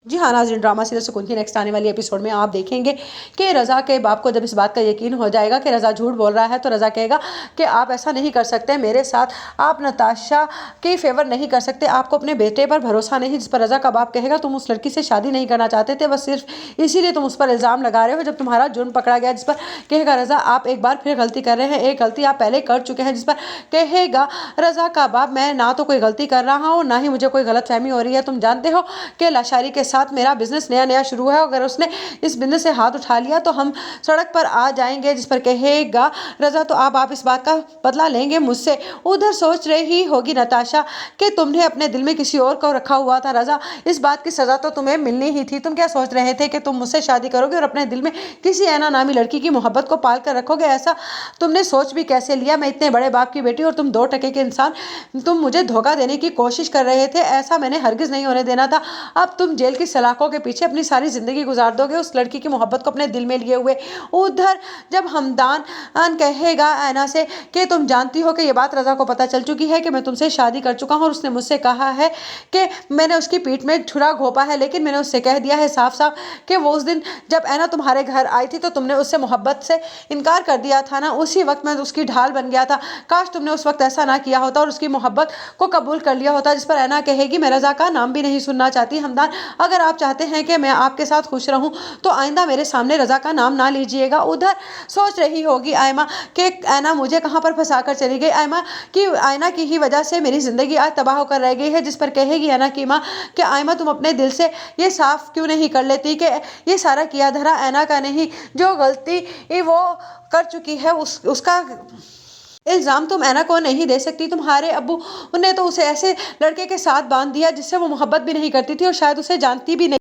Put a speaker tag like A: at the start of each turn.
A: جی हाँ नाज़रीन, drama serial सुकून की नेक्स्ट आने वाली एपिसोड में आप देखेंगे कि रज़ा के बाप को जब इस बात का यकीन हो जाएगा कि रज़ा झूठ बोल रहा है, तो रज़ा कहेगा कि आप ऐसा नहीं कर सकते मेरे साथ, आप नताशा की फेवर नहीं कर सकते, आपको अपने बेटे पर भरोसा नहीं। जिस पर रज़ा का बाप कहेगा तुम उस लड़की से शादी नहीं करना चाहते थे, बस सिर्फ इसीलिए तुम उस पर इल्ज़ाम लगा रहे हो जब तुम्हारा जुर्म पकड़ा गया। जिस पर कहेगा रज़ा आप एक बार फिर गलती कर रहे हैं, एक गलती आप पहले कर चुके हैं। जिस पर कहेगा रज़ा का बाप मैं ना तो कोई गलती कर रहा हूँ, ना ही मुझे कोई गलतफहमी हो रही है, तुम जानते हो कि लाशारी के साथ मेरा बिजनेस नया शुरू है, अगर उसने इस बिजनेस से हाथ उठा लिया तो हम सड़क पर आ जाएंगे। जिस पर कहेगा रज़ा तो आप इस बात का बदला लेंगे मुझसे। उधर सोच रही होगी नताशा कि तुमने अपने दिल में किसी और को रखा हुआ था रज़ा, इस बात की सज़ा तो तुम्हें मिलनी ही थी। तुम क्या सोच रहे थे कि तुम मुझसे शादी करोगे और अपने दिल में किसी ऐना नामी लड़की की मोहब्बत को पाल कर रखोगे? ऐसा तुमने सोच भी कैसे लिया? मैं इतने बड़े बाप की बेटी और तुम 2 टके के इंसान, तुम मुझे धोखा देने की कोशिश कर रहे थे, ऐसा मैंने हरगिज़ नहीं होने देना था। अब तुम जेल की सलाखों के पीछे अपनी सारी ज़िंदगी गुजार दोगे उस लड़की की मोहब्बत को अपने दिल में लिए हुए। उधर जब हमदान कहेगा ऐना से कि तुम जानती हो कि ये बात रज़ा को पता चल चुकी है कि मैं तुमसे शादी कर चुका हूँ और उसने मुझसे कहा है कि मैंने उसकी पीठ में छुरा घोंपा है, लेकिन मैंने उससे कह दिया है साफ साफ कि वो उस दिन जब ऐना तुम्हारे घर आई थी तो तुमने उससे मोहब्बत से इनकार कर दिया था ना, उसी वक्त मैं उसकी ढाल बन गया था। काश तुमने उस वक्त ऐसा ना किया होता और उसकी मोहब्बत को कबूल कर लिया होता। जिस पर ऐना कहेगी मैं रज़ा का नाम भी नहीं सुनना चाहती। हमदान अगर आप चाहते हैं कि मैं आपके साथ खुश रहूं तो आइंदा मेरे सामने रज़ा का नाम ना लीजिएगा। उधर सोच रही होगी आयमा कि ऐना मुझे कहाँ पर फंसा कर चली गई, आयना की ही वजह से मेरी ज़िंदगी आज तबाह होकर रह गई है। जिस पर कहेगी ऐना की माँ कि आयमा तुम अपने दिल से ये साफ क्यों नहीं कर लेती कि ये सारा किया धरा ऐना का नहीं, जो गलती वो कर चुकी है उसका इल्ज़ाम तुम ऐना को नहीं दे सकती। तुम्हारे अब्बू ने तो उसे ऐसे लड़के के साथ बांध दिया जिससे वो मोहब्बत भी नहीं करती थी और शायद उसे जानती भी नहीं।